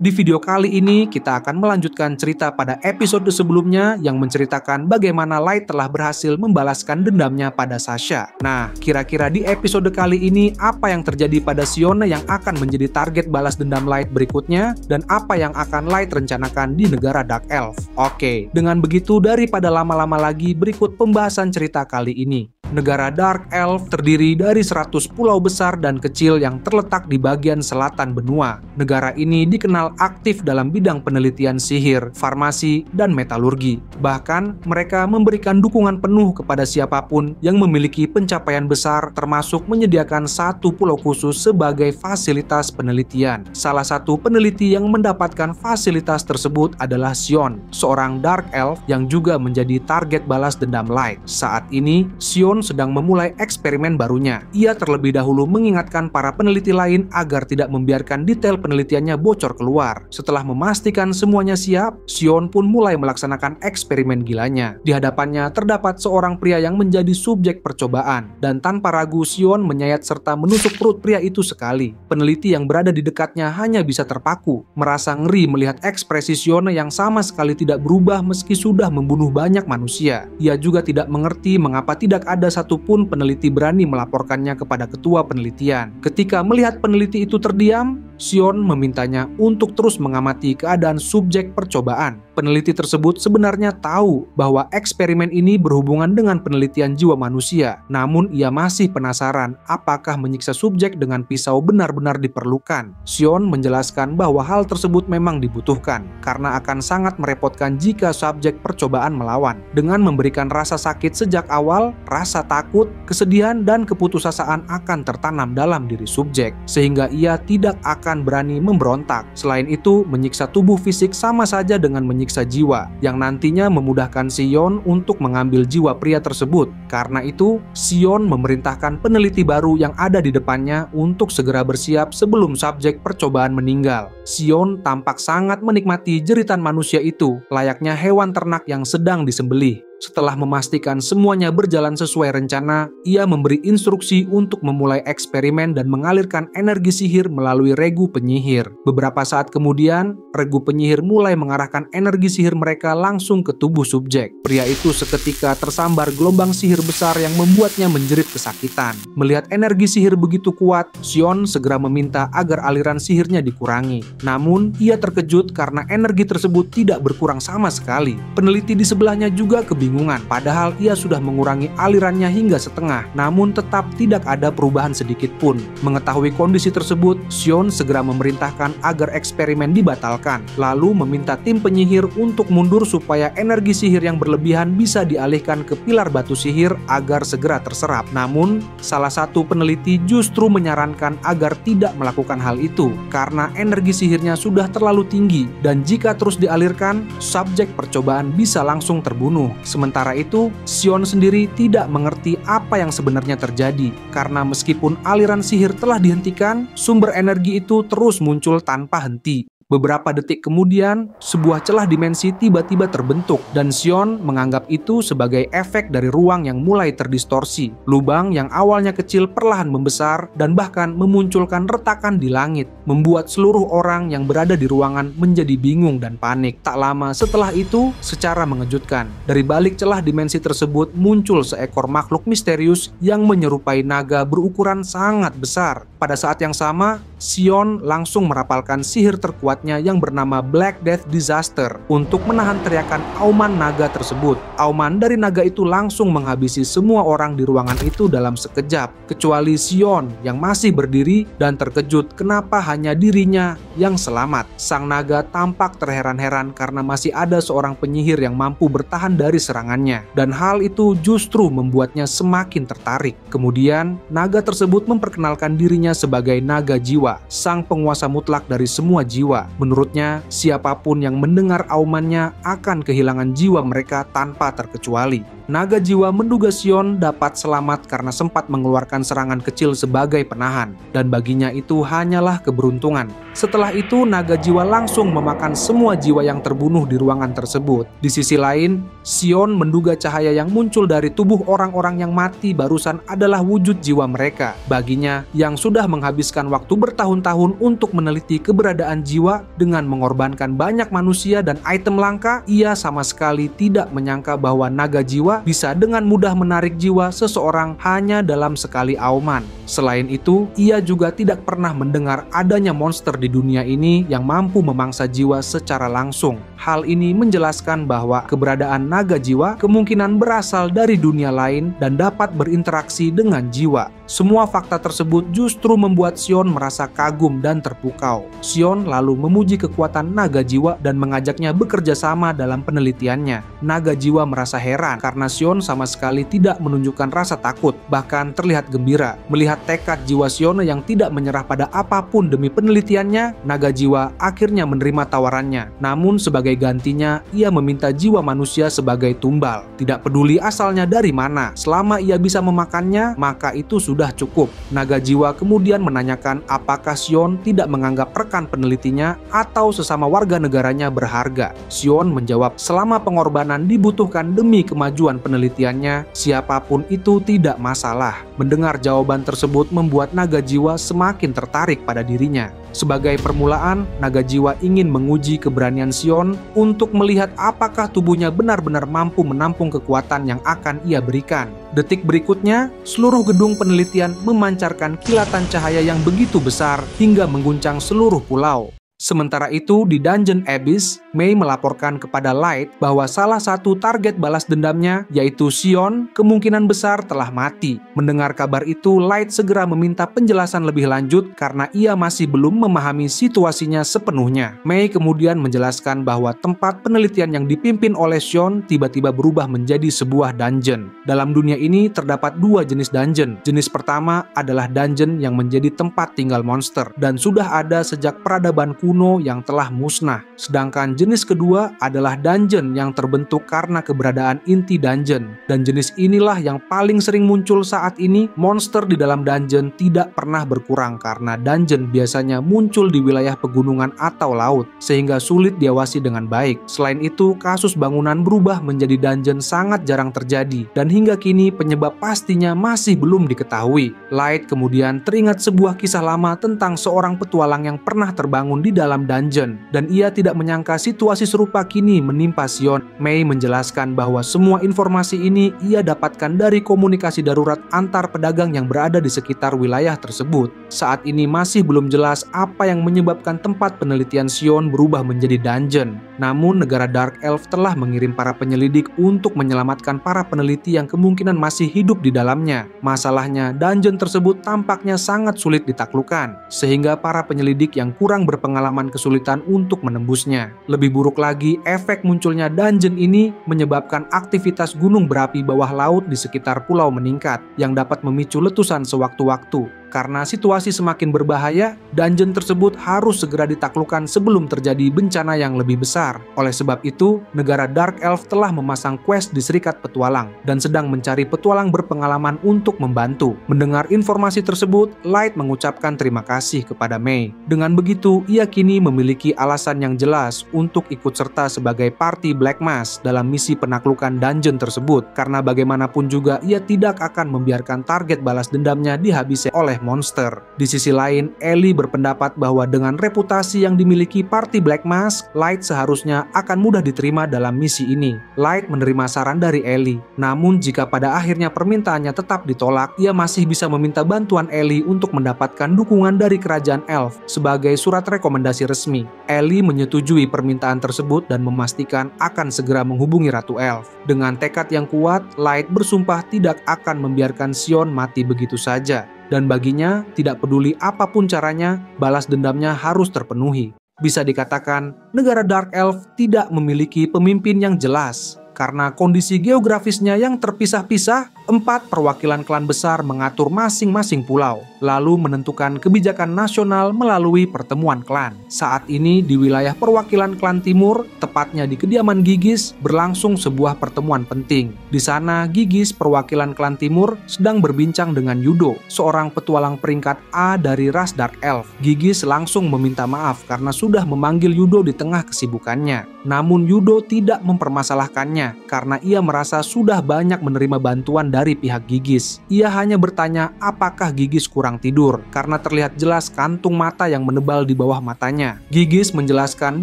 Di video kali ini kita akan melanjutkan cerita pada episode sebelumnya yang menceritakan bagaimana Light telah berhasil membalaskan dendamnya pada Sasha. Nah, kira-kira di episode kali ini apa yang terjadi pada Xionne yang akan menjadi target balas dendam Light berikutnya dan apa yang akan Light rencanakan di negara Dark Elf? Oke, dengan begitu daripada lama-lama lagi berikut pembahasan cerita kali ini. Negara Dark Elf terdiri dari 100 pulau besar dan kecil yang terletak di bagian selatan benua. Negara ini dikenal aktif dalam bidang penelitian sihir, farmasi, dan metalurgi. Bahkan, mereka memberikan dukungan penuh kepada siapapun yang memiliki pencapaian besar termasuk menyediakan satu pulau khusus sebagai fasilitas penelitian. Salah satu peneliti yang mendapatkan fasilitas tersebut adalah Xionne, seorang Dark Elf yang juga menjadi target balas dendam Light. Saat ini, Xionne sedang memulai eksperimen barunya. Ia terlebih dahulu mengingatkan para peneliti lain agar tidak membiarkan detail penelitiannya bocor keluar. Setelah memastikan semuanya siap, Xionne pun mulai melaksanakan eksperimen gilanya. Di hadapannya terdapat seorang pria yang menjadi subjek percobaan, dan tanpa ragu Xionne menyayat serta menusuk perut pria itu sekali. Peneliti yang berada di dekatnya hanya bisa terpaku, merasa ngeri melihat ekspresi Xionne yang sama sekali tidak berubah meski sudah membunuh banyak manusia. Ia juga tidak mengerti mengapa tidak ada satupun peneliti berani melaporkannya kepada ketua penelitian. Ketika melihat peneliti itu terdiam, Xionne memintanya untuk terus mengamati keadaan subjek percobaan. Peneliti tersebut sebenarnya tahu bahwa eksperimen ini berhubungan dengan penelitian jiwa manusia. Namun ia masih penasaran apakah menyiksa subjek dengan pisau benar-benar diperlukan. Xionne menjelaskan bahwa hal tersebut memang dibutuhkan karena akan sangat merepotkan jika subjek percobaan melawan. Dengan memberikan rasa sakit sejak awal, rasa takut, kesedihan, dan keputusasaan akan tertanam dalam diri subjek sehingga ia tidak akan berani memberontak. Selain itu, menyiksa tubuh fisik sama saja dengan menyiksa jiwa, yang nantinya memudahkan Xionne untuk mengambil jiwa pria tersebut. Karena itu, Xionne memerintahkan peneliti baru yang ada di depannya untuk segera bersiap sebelum subjek percobaan meninggal. Xionne tampak sangat menikmati jeritan manusia itu, layaknya hewan ternak yang sedang disembelih. Setelah memastikan semuanya berjalan sesuai rencana, ia memberi instruksi untuk memulai eksperimen dan mengalirkan energi sihir melalui regu penyihir. Beberapa saat kemudian, regu penyihir mulai mengarahkan energi sihir mereka langsung ke tubuh subjek. Pria itu seketika tersambar gelombang sihir besar yang membuatnya menjerit kesakitan. Melihat energi sihir begitu kuat, Xionne segera meminta agar aliran sihirnya dikurangi. Namun, ia terkejut karena energi tersebut tidak berkurang sama sekali. Peneliti di sebelahnya juga kebingungan. Padahal ia sudah mengurangi alirannya hingga setengah, namun tetap tidak ada perubahan sedikit pun. Mengetahui kondisi tersebut, Xionne segera memerintahkan agar eksperimen dibatalkan, lalu meminta tim penyihir untuk mundur supaya energi sihir yang berlebihan bisa dialihkan ke pilar batu sihir agar segera terserap. Namun, salah satu peneliti justru menyarankan agar tidak melakukan hal itu karena energi sihirnya sudah terlalu tinggi dan jika terus dialirkan, subjek percobaan bisa langsung terbunuh. Sementara itu, Xionne sendiri tidak mengerti apa yang sebenarnya terjadi karena meskipun aliran sihir telah dihentikan, sumber energi itu terus muncul tanpa henti. Beberapa detik kemudian, sebuah celah dimensi tiba-tiba terbentuk dan Xionne menganggap itu sebagai efek dari ruang yang mulai terdistorsi. Lubang yang awalnya kecil perlahan membesar dan bahkan memunculkan retakan di langit, membuat seluruh orang yang berada di ruangan menjadi bingung dan panik. Tak lama setelah itu, secara mengejutkan, dari balik celah dimensi tersebut muncul seekor makhluk misterius yang menyerupai naga berukuran sangat besar. Pada saat yang sama, Xionne langsung merapalkan sihir terkuatnya yang bernama Black Death Disaster untuk menahan teriakan auman naga tersebut. Auman dari naga itu langsung menghabisi semua orang di ruangan itu dalam sekejap, kecuali Xionne yang masih berdiri dan terkejut kenapa hanya dirinya yang selamat. Sang naga tampak terheran-heran karena masih ada seorang penyihir yang mampu bertahan dari serangannya, dan hal itu justru membuatnya semakin tertarik. Kemudian, naga tersebut memperkenalkan dirinya sebagai naga jiwa, sang penguasa mutlak dari semua jiwa. Menurutnya, siapapun yang mendengar aumannya akan kehilangan jiwa mereka tanpa terkecuali. Naga jiwa menduga Sion dapat selamat karena sempat mengeluarkan serangan kecil sebagai penahan, dan baginya itu hanyalah keberuntungan. Setelah itu, naga jiwa langsung memakan semua jiwa yang terbunuh di ruangan tersebut. Di sisi lain, Sion menduga cahaya yang muncul dari tubuh orang-orang yang mati barusan adalah wujud jiwa mereka. Baginya, yang sudah menghabiskan waktu bertahun-tahun untuk meneliti keberadaan jiwa dengan mengorbankan banyak manusia dan item langka, ia sama sekali tidak menyangka bahwa naga jiwa bisa dengan mudah menarik jiwa seseorang hanya dalam sekali auman. Selain itu, ia juga tidak pernah mendengar adanya monster di dunia ini yang mampu memangsa jiwa secara langsung. Hal ini menjelaskan bahwa keberadaan naga jiwa kemungkinan berasal dari dunia lain dan dapat berinteraksi dengan jiwa. Semua fakta tersebut justru membuat Sion merasa kagum dan terpukau. Sion lalu memuji kekuatan naga jiwa dan mengajaknya bekerja sama dalam penelitiannya. Naga jiwa merasa heran karena Sion sama sekali tidak menunjukkan rasa takut, bahkan terlihat gembira. Melihat tekad jiwa Sion yang tidak menyerah pada apapun demi penelitiannya, naga jiwa akhirnya menerima tawarannya. Namun sebagai gantinya, ia meminta jiwa manusia sebagai tumbal. Tidak peduli asalnya dari mana, selama ia bisa memakannya, maka itu sudah cukup. Naga jiwa kemudian menanyakan apakah Sion tidak menganggap rekan penelitinya atau sesama warga negaranya berharga. Sion menjawab selama pengorbanan dibutuhkan demi kemajuan penelitiannya, siapapun itu tidak masalah. Mendengar jawaban tersebut membuat naga jiwa semakin tertarik pada dirinya. Sebagai permulaan, naga jiwa ingin menguji keberanian Sion untuk melihat apakah tubuhnya benar-benar mampu menampung kekuatan yang akan ia berikan. Detik berikutnya, seluruh gedung penelitian memancarkan kilatan cahaya yang begitu besar hingga mengguncang seluruh pulau. Sementara itu, di Dungeon Abyss, Mei melaporkan kepada Light bahwa salah satu target balas dendamnya, yaitu Sion, kemungkinan besar telah mati. Mendengar kabar itu, Light segera meminta penjelasan lebih lanjut karena ia masih belum memahami situasinya sepenuhnya. Mei kemudian menjelaskan bahwa tempat penelitian yang dipimpin oleh Sion tiba-tiba berubah menjadi sebuah dungeon. Dalam dunia ini terdapat dua jenis dungeon. Jenis pertama adalah dungeon yang menjadi tempat tinggal monster dan sudah ada sejak peradaban kuno yang telah musnah. Sedangkan jenis kedua adalah dungeon yang terbentuk karena keberadaan inti dungeon. Dan jenis inilah yang paling sering muncul saat ini. Monster di dalam dungeon tidak pernah berkurang karena dungeon biasanya muncul di wilayah pegunungan atau laut, sehingga sulit diawasi dengan baik. Selain itu, kasus bangunan berubah menjadi dungeon sangat jarang terjadi, dan hingga kini penyebab pastinya masih belum diketahui. Light kemudian teringat sebuah kisah lama tentang seorang petualang yang pernah terbangun di dalam dungeon, dan ia tidak menyangka situasi serupa kini menimpa Sion. Mei menjelaskan bahwa semua informasi ini ia dapatkan dari komunikasi darurat antar pedagang yang berada di sekitar wilayah tersebut. Saat ini masih belum jelas apa yang menyebabkan tempat penelitian Sion berubah menjadi dungeon. Namun negara Dark Elf telah mengirim para penyelidik untuk menyelamatkan para peneliti yang kemungkinan masih hidup di dalamnya. Masalahnya, dungeon tersebut tampaknya sangat sulit ditaklukkan, sehingga para penyelidik yang kurang berpengalaman kesulitan untuk menembusnya. Lebih buruk lagi, efek munculnya dungeon ini menyebabkan aktivitas gunung berapi bawah laut di sekitar pulau meningkat, yang dapat memicu letusan sewaktu-waktu. Karena situasi semakin berbahaya, dungeon tersebut harus segera ditaklukkan sebelum terjadi bencana yang lebih besar. Oleh sebab itu, negara Dark Elf telah memasang quest di Serikat Petualang dan sedang mencari petualang berpengalaman untuk membantu. Mendengar informasi tersebut, Light mengucapkan terima kasih kepada Mei. Dengan begitu, ia kini memiliki alasan yang jelas untuk ikut serta sebagai party Black Mass dalam misi penaklukan dungeon tersebut, karena bagaimanapun juga ia tidak akan membiarkan target balas dendamnya dihabisi oleh monster. Di sisi lain, Ellie berpendapat bahwa dengan reputasi yang dimiliki party Black Mask, Light seharusnya akan mudah diterima dalam misi ini. Light menerima saran dari Ellie, namun jika pada akhirnya permintaannya tetap ditolak, ia masih bisa meminta bantuan Ellie untuk mendapatkan dukungan dari kerajaan Elf sebagai surat rekomendasi resmi. Ellie menyetujui permintaan tersebut dan memastikan akan segera menghubungi Ratu Elf. Dengan tekad yang kuat, Light bersumpah tidak akan membiarkan Sion mati begitu saja. Dan baginya, tidak peduli apapun caranya, balas dendamnya harus terpenuhi. Bisa dikatakan, negara Dark Elf tidak memiliki pemimpin yang jelas. Karena kondisi geografisnya yang terpisah-pisah, 4 perwakilan klan besar mengatur masing-masing pulau, lalu menentukan kebijakan nasional melalui pertemuan klan. Saat ini di wilayah perwakilan klan timur, tepatnya di kediaman Gigis, berlangsung sebuah pertemuan penting. Di sana, Gigis perwakilan klan timur sedang berbincang dengan Yudo, seorang petualang peringkat A dari ras Dark Elf. Gigis langsung meminta maaf karena sudah memanggil Yudo di tengah kesibukannya. Namun Yudo tidak mempermasalahkannya karena ia merasa sudah banyak menerima bantuan dari pihak Gigis. Ia hanya bertanya apakah Gigis kurang tidur karena terlihat jelas kantung mata yang menebal di bawah matanya. Gigis menjelaskan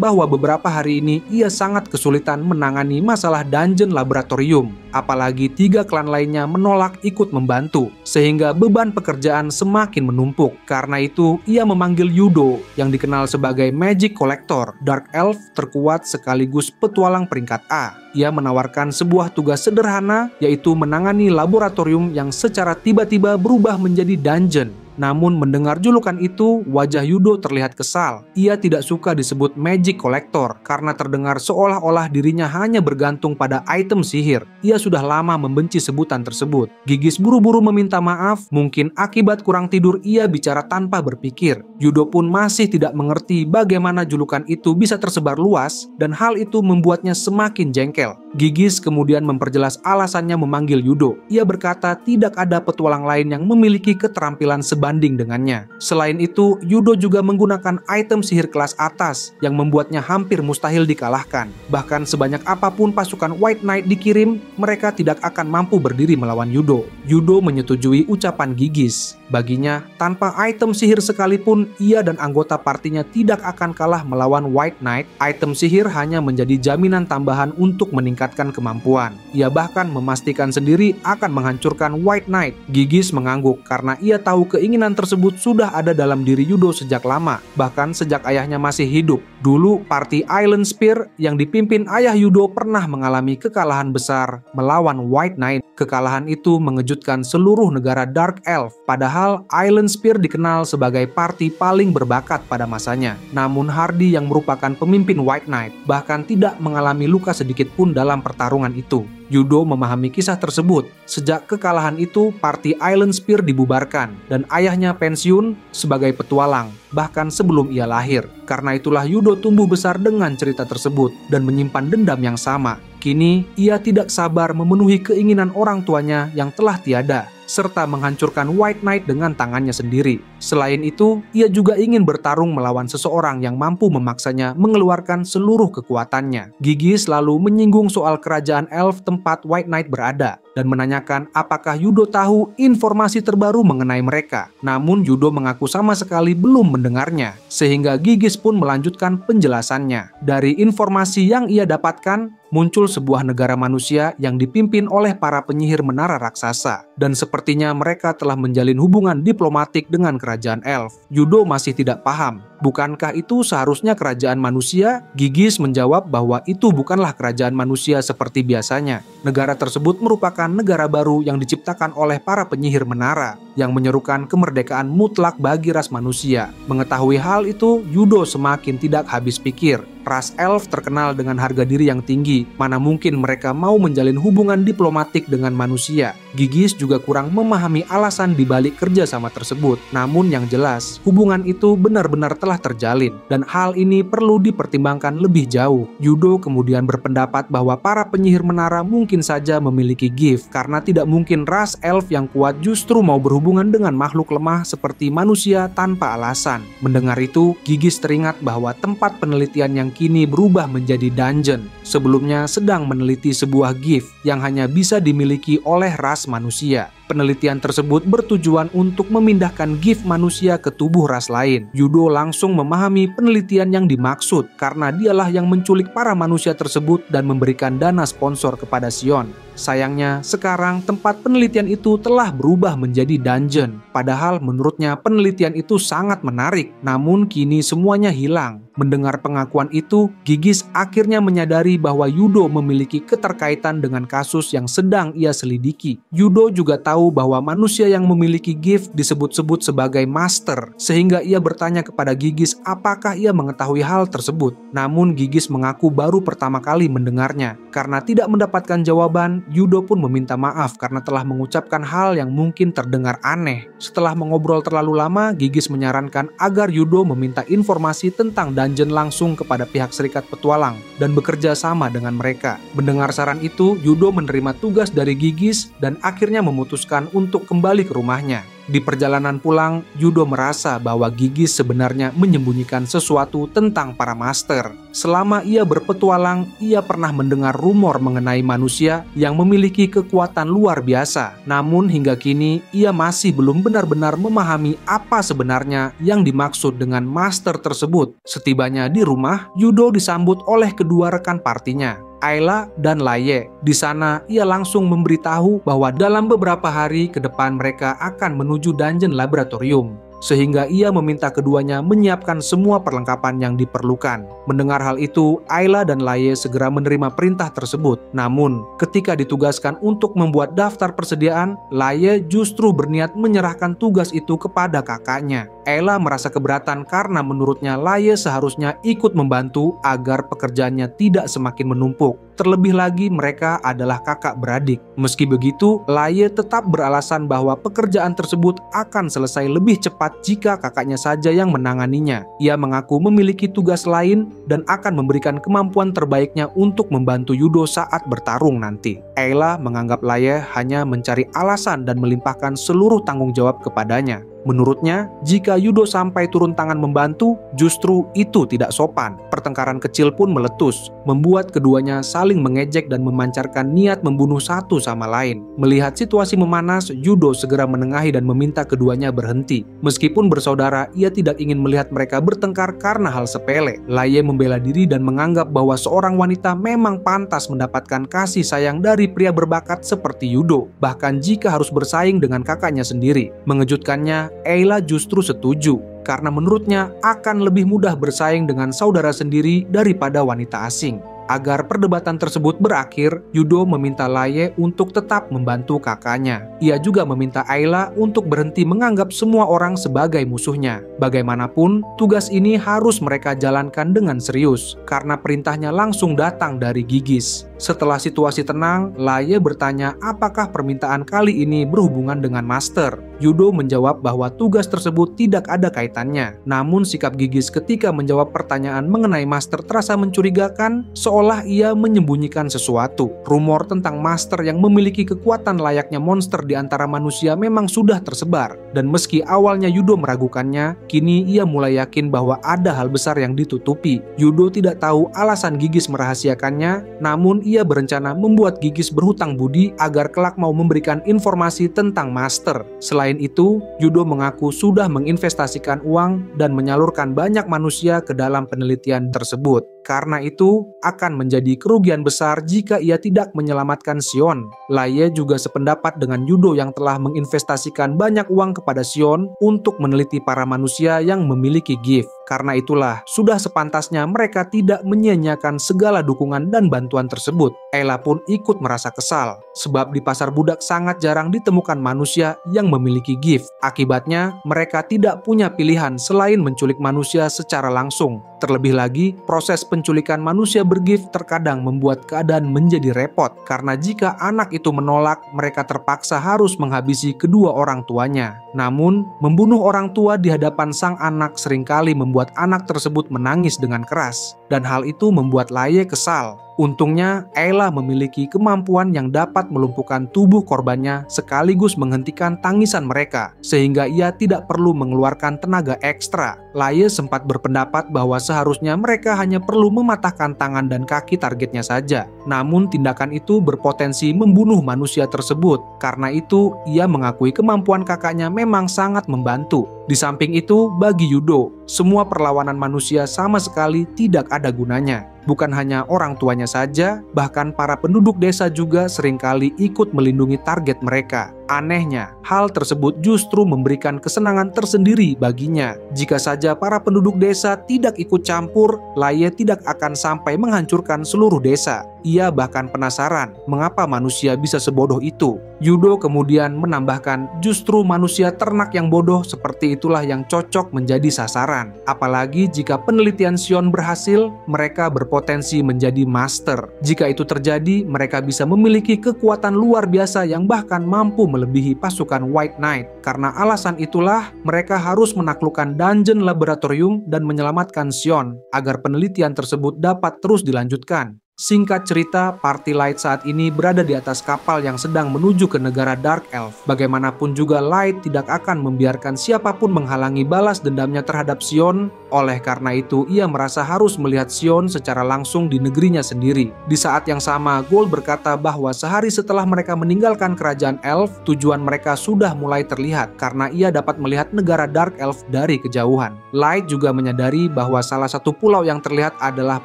bahwa beberapa hari ini ia sangat kesulitan menangani masalah dungeon laboratorium. Apalagi 3 klan lainnya menolak ikut membantu, sehingga beban pekerjaan semakin menumpuk. Karena itu, ia memanggil Yudo yang dikenal sebagai Magic Collector, Dark Elf terkuat sekaligus petualang peringkat A. Ia menawarkan sebuah tugas sederhana, yaitu menangani laboratorium yang secara tiba-tiba berubah menjadi dungeon. Namun mendengar julukan itu, wajah Yudo terlihat kesal. Ia tidak suka disebut Magic Collector karena terdengar seolah-olah dirinya hanya bergantung pada item sihir. Ia sudah lama membenci sebutan tersebut. Gigis buru-buru meminta maaf, mungkin akibat kurang tidur ia bicara tanpa berpikir. Yudo pun masih tidak mengerti bagaimana julukan itu bisa tersebar luas dan hal itu membuatnya semakin jengkel. Gigis kemudian memperjelas alasannya memanggil Yudo. Ia berkata tidak ada petualang lain yang memiliki keterampilan sebanding dengannya. Selain itu, Yudo juga menggunakan item sihir kelas atas yang membuatnya hampir mustahil dikalahkan. Bahkan sebanyak apapun pasukan White Knight dikirim, mereka tidak akan mampu berdiri melawan Yudo. Yudo menyetujui ucapan Gigis. Baginya, tanpa item sihir sekalipun, ia dan anggota partinya tidak akan kalah melawan White Knight. Item sihir hanya menjadi jaminan tambahan untuk meningkatkan kemampuan. Ia bahkan memastikan sendiri akan menghancurkan White Knight. Gigis mengangguk karena ia tahu keinginan tersebut sudah ada dalam diri Yudo sejak lama, bahkan sejak ayahnya masih hidup. Dulu, parti Island Spear yang dipimpin ayah Yudo pernah mengalami kekalahan besar melawan White Knight. Kekalahan itu mengejutkan seluruh negara Dark Elf, padahal Island Spear dikenal sebagai parti paling berbakat pada masanya. Namun Hardy yang merupakan pemimpin White Knight bahkan tidak mengalami luka sedikit pun dalam pertarungan itu. Yudo memahami kisah tersebut. Sejak kekalahan itu, parti Island Spear dibubarkan dan ayahnya pensiun sebagai petualang, bahkan sebelum ia lahir. Karena itulah Yudo tumbuh besar dengan cerita tersebut dan menyimpan dendam yang sama. Kini, ia tidak sabar memenuhi keinginan orang tuanya yang telah tiada, serta menghancurkan White Knight dengan tangannya sendiri. Selain itu, ia juga ingin bertarung melawan seseorang yang mampu memaksanya mengeluarkan seluruh kekuatannya. Gigis lalu menyinggung soal kerajaan elf tempat White Knight berada dan menanyakan apakah Yudo tahu informasi terbaru mengenai mereka. Namun Yudo mengaku sama sekali belum mendengarnya, sehingga Gigis pun melanjutkan penjelasannya. Dari informasi yang ia dapatkan, muncul sebuah negara manusia yang dipimpin oleh para penyihir menara raksasa, dan sepertinya mereka telah menjalin hubungan diplomatik dengan kerajaan elf. Yudo masih tidak paham, bukankah itu seharusnya kerajaan manusia? Gigis menjawab bahwa itu bukanlah kerajaan manusia seperti biasanya. Negara tersebut merupakan negara baru yang diciptakan oleh para penyihir menara, yang menyerukan kemerdekaan mutlak bagi ras manusia. Mengetahui hal itu, Yudo semakin tidak habis pikir. Ras elf terkenal dengan harga diri yang tinggi, mana mungkin mereka mau menjalin hubungan diplomatik dengan manusia. Gigis juga kurang memahami alasan dibalik kerjasama tersebut. Namun yang jelas, hubungan itu benar-benar telah terjalin, dan hal ini perlu dipertimbangkan lebih jauh. Yudo kemudian berpendapat bahwa para penyihir menara mungkin saja memiliki gift, karena tidak mungkin ras elf yang kuat justru mau berhubungan dengan makhluk lemah seperti manusia tanpa alasan. Mendengar itu, Gigis teringat bahwa tempat penelitian yang kini berubah menjadi dungeon, sebelumnya sedang meneliti sebuah gift yang hanya bisa dimiliki oleh ras manusia. Penelitian tersebut bertujuan untuk memindahkan gift manusia ke tubuh ras lain. Yudo langsung memahami penelitian yang dimaksud karena dialah yang menculik para manusia tersebut dan memberikan dana sponsor kepada Sion. Sayangnya, sekarang tempat penelitian itu telah berubah menjadi dungeon. Padahal menurutnya penelitian itu sangat menarik, namun kini semuanya hilang. Mendengar pengakuan itu, Gigis akhirnya menyadari bahwa Yudo memiliki keterkaitan dengan kasus yang sedang ia selidiki. Yudo juga tahu bahwa manusia yang memiliki gift disebut-sebut sebagai master, sehingga ia bertanya kepada Gigis apakah ia mengetahui hal tersebut. Namun Gigis mengaku baru pertama kali mendengarnya. Karena tidak mendapatkan jawaban, Yudo pun meminta maaf karena telah mengucapkan hal yang mungkin terdengar aneh. Setelah mengobrol terlalu lama, Gigis menyarankan agar Yudo meminta informasi tentang dungeon langsung kepada pihak Serikat Petualang dan bekerja sama dengan mereka. Mendengar saran itu, Yudo menerima tugas dari Gigis dan akhirnya memutuskan untuk kembali ke rumahnya. Di perjalanan pulang, Yudo merasa bahwa Gigis sebenarnya menyembunyikan sesuatu tentang para master. Selama ia berpetualang, ia pernah mendengar rumor mengenai manusia yang memiliki kekuatan luar biasa. Namun hingga kini, ia masih belum benar-benar memahami apa sebenarnya yang dimaksud dengan master tersebut. Setibanya di rumah, Yudo disambut oleh kedua rekan partinya, Ayla dan Laye. Di sana, ia langsung memberitahu bahwa dalam beberapa hari ke depan mereka akan menuju dungeon laboratorium. Sehingga ia meminta keduanya menyiapkan semua perlengkapan yang diperlukan. Mendengar hal itu, Ayla dan Laye segera menerima perintah tersebut. Namun, ketika ditugaskan untuk membuat daftar persediaan, Laye justru berniat menyerahkan tugas itu kepada kakaknya. Ayla merasa keberatan karena menurutnya Laye seharusnya ikut membantu agar pekerjaannya tidak semakin menumpuk. Terlebih lagi mereka adalah kakak beradik. Meski begitu, Laye tetap beralasan bahwa pekerjaan tersebut akan selesai lebih cepat jika kakaknya saja yang menanganinya. Ia mengaku memiliki tugas lain dan akan memberikan kemampuan terbaiknya untuk membantu Yudo saat bertarung nanti. Ayla menganggap Laye hanya mencari alasan dan melimpahkan seluruh tanggung jawab kepadanya. Menurutnya, jika Yudo sampai turun tangan membantu, justru itu tidak sopan. Pertengkaran kecil pun meletus, membuat keduanya saling mengejek dan memancarkan niat membunuh satu sama lain. Melihat situasi memanas, Yudo segera menengahi dan meminta keduanya berhenti. Meskipun bersaudara, ia tidak ingin melihat mereka bertengkar karena hal sepele. Laye membela diri dan menganggap bahwa seorang wanita memang pantas mendapatkan kasih sayang dari pria berbakat seperti Yudo, bahkan jika harus bersaing dengan kakaknya sendiri. Mengejutkannya, Ayla justru setuju karena menurutnya akan lebih mudah bersaing dengan saudara sendiri daripada wanita asing. Agar perdebatan tersebut berakhir, Yudo meminta Laye untuk tetap membantu kakaknya. Ia juga meminta Ayla untuk berhenti menganggap semua orang sebagai musuhnya. Bagaimanapun, tugas ini harus mereka jalankan dengan serius, karena perintahnya langsung datang dari Gigis. Setelah situasi tenang, Laye bertanya apakah permintaan kali ini berhubungan dengan master. Yudo menjawab bahwa tugas tersebut tidak ada kaitannya. Namun sikap Gigis ketika menjawab pertanyaan mengenai master terasa mencurigakan, seolah ia menyembunyikan sesuatu. Rumor tentang master yang memiliki kekuatan layaknya monster di antara manusia memang sudah tersebar. Dan meski awalnya Yudo meragukannya, kini ia mulai yakin bahwa ada hal besar yang ditutupi. Yudo tidak tahu alasan Gigis merahasiakannya, namun ia berencana membuat Gigis berhutang budi agar kelak mau memberikan informasi tentang master. Selain itu, Yudo mengaku sudah menginvestasikan uang dan menyalurkan banyak manusia ke dalam penelitian tersebut. Karena itu, akan menjadi kerugian besar jika ia tidak menyelamatkan Sion. Laye juga sependapat dengan Yudo yang telah menginvestasikan banyak uang kepada Sion untuk meneliti para manusia yang memiliki gift. Karena itulah, sudah sepantasnya mereka tidak menyia-nyiakan segala dukungan dan bantuan tersebut. Ayla pun ikut merasa kesal, sebab di pasar budak sangat jarang ditemukan manusia yang memiliki gift. Akibatnya, mereka tidak punya pilihan selain menculik manusia secara langsung. Terlebih lagi, proses penculikan manusia bergift terkadang membuat keadaan menjadi repot, karena jika anak itu menolak, mereka terpaksa harus menghabisi kedua orang tuanya. Namun, membunuh orang tua di hadapan sang anak seringkali membuat anak tersebut menangis dengan keras, dan hal itu membuat Laye kesal. Untungnya, Ayla memiliki kemampuan yang dapat melumpuhkan tubuh korbannya sekaligus menghentikan tangisan mereka, sehingga ia tidak perlu mengeluarkan tenaga ekstra. Laye sempat berpendapat bahwa seharusnya mereka hanya perlu mematahkan tangan dan kaki targetnya saja. Namun tindakan itu berpotensi membunuh manusia tersebut. Karena itu, ia mengakui kemampuan kakaknya memang sangat membantu. Di samping itu, bagi Yudo, semua perlawanan manusia sama sekali tidak ada gunanya. Bukan hanya orang tuanya saja, bahkan para penduduk desa juga seringkali ikut melindungi target mereka. Anehnya, hal tersebut justru memberikan kesenangan tersendiri baginya. Jika saja para penduduk desa tidak ikut campur, Laye tidak akan sampai menghancurkan seluruh desa. Ia bahkan penasaran mengapa manusia bisa sebodoh itu. Yudo kemudian menambahkan, justru manusia ternak yang bodoh seperti itulah yang cocok menjadi sasaran. Apalagi jika penelitian Sion berhasil, mereka berpotensi menjadi master. Jika itu terjadi, mereka bisa memiliki kekuatan luar biasa yang bahkan mampu melebihi pasukan White Knight. Karena alasan itulah, mereka harus menaklukkan dungeon laboratorium dan menyelamatkan Sion agar penelitian tersebut dapat terus dilanjutkan. Singkat cerita, Party Light saat ini berada di atas kapal yang sedang menuju ke negara Dark Elf. Bagaimanapun juga Light tidak akan membiarkan siapapun menghalangi balas dendamnya terhadap Sion. Oleh karena itu, ia merasa harus melihat Sion secara langsung di negerinya sendiri. Di saat yang sama, Gold berkata bahwa sehari setelah mereka meninggalkan kerajaan Elf, tujuan mereka sudah mulai terlihat karena ia dapat melihat negara Dark Elf dari kejauhan. Light juga menyadari bahwa salah satu pulau yang terlihat adalah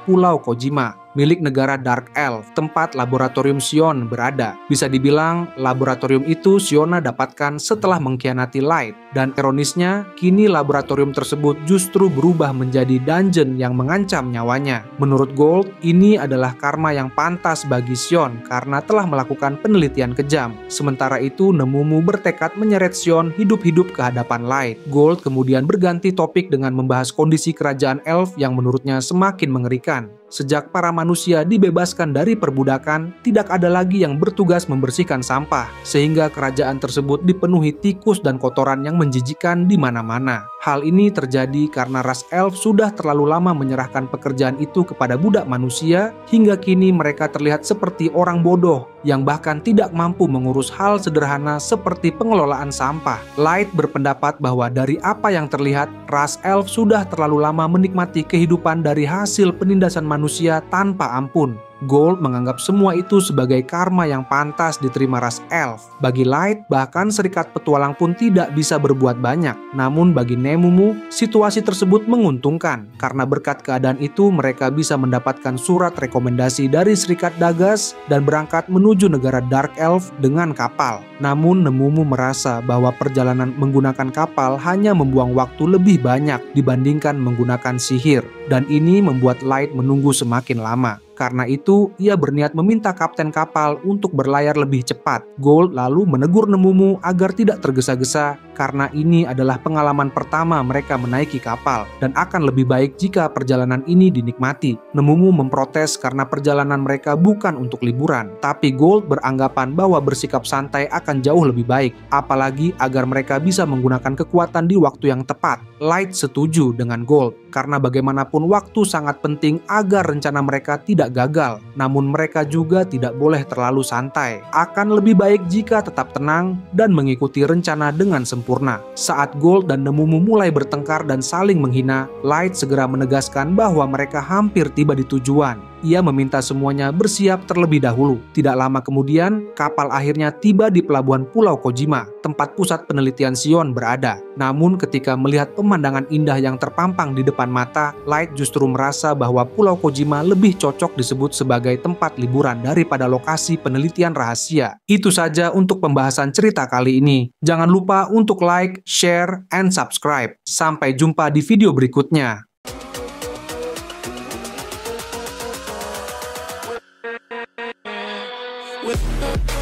Pulau Kojima, milik negara Dark Elf, tempat laboratorium Sion berada. Bisa dibilang, laboratorium itu Siona dapatkan setelah mengkhianati Light. Dan ironisnya, kini laboratorium tersebut justru berubah menjadi dungeon yang mengancam nyawanya. Menurut Gold, ini adalah karma yang pantas bagi Sion karena telah melakukan penelitian kejam. Sementara itu, Nemumu bertekad menyeret Sion hidup-hidup ke hadapan Light. Gold kemudian berganti topik dengan membahas kondisi kerajaan Elf yang menurutnya semakin mengerikan. Sejak para manusia dibebaskan dari perbudakan, tidak ada lagi yang bertugas membersihkan sampah, sehingga kerajaan tersebut dipenuhi tikus dan kotoran yang menjijikkan di mana-mana. Hal ini terjadi karena ras elf sudah terlalu lama menyerahkan pekerjaan itu kepada budak manusia, hingga kini mereka terlihat seperti orang bodoh yang bahkan tidak mampu mengurus hal sederhana seperti pengelolaan sampah. Light berpendapat bahwa dari apa yang terlihat, ras elf sudah terlalu lama menikmati kehidupan dari hasil penindasan manusia tanpa ampun. Gold menganggap semua itu sebagai karma yang pantas diterima ras elf. Bagi Light, bahkan serikat petualang pun tidak bisa berbuat banyak. Namun bagi Nemumu, situasi tersebut menguntungkan. Karena berkat keadaan itu, mereka bisa mendapatkan surat rekomendasi dari serikat Dagas dan berangkat menuju negara Dark Elf dengan kapal. Namun Nemumu merasa bahwa perjalanan menggunakan kapal hanya membuang waktu lebih banyak dibandingkan menggunakan sihir. Dan ini membuat Light menunggu semakin lama. Karena itu, ia berniat meminta kapten kapal untuk berlayar lebih cepat. Gold lalu menegur Nemumu agar tidak tergesa-gesa karena ini adalah pengalaman pertama mereka menaiki kapal dan akan lebih baik jika perjalanan ini dinikmati. Nemumu memprotes karena perjalanan mereka bukan untuk liburan, tapi Gold beranggapan bahwa bersikap santai akan jauh lebih baik, apalagi agar mereka bisa menggunakan kekuatan di waktu yang tepat. Light setuju dengan Gold karena bagaimanapun waktu sangat penting agar rencana mereka tidak gagal. Namun mereka juga tidak boleh terlalu santai. Akan lebih baik jika tetap tenang dan mengikuti rencana dengan sempurna. Saat Gold dan Nemumu mulai bertengkar dan saling menghina, Light segera menegaskan bahwa mereka hampir tiba di tujuan. Ia meminta semuanya bersiap terlebih dahulu. Tidak lama kemudian, kapal akhirnya tiba di pelabuhan Pulau Kojima, tempat pusat penelitian Sion berada. Namun ketika melihat pemandangan indah yang terpampang di depan mata, Light justru merasa bahwa Pulau Kojima lebih cocok disebut sebagai tempat liburan daripada lokasi penelitian rahasia. Itu saja untuk pembahasan cerita kali ini. Jangan lupa untuk like, share, and subscribe. Sampai jumpa di video berikutnya. With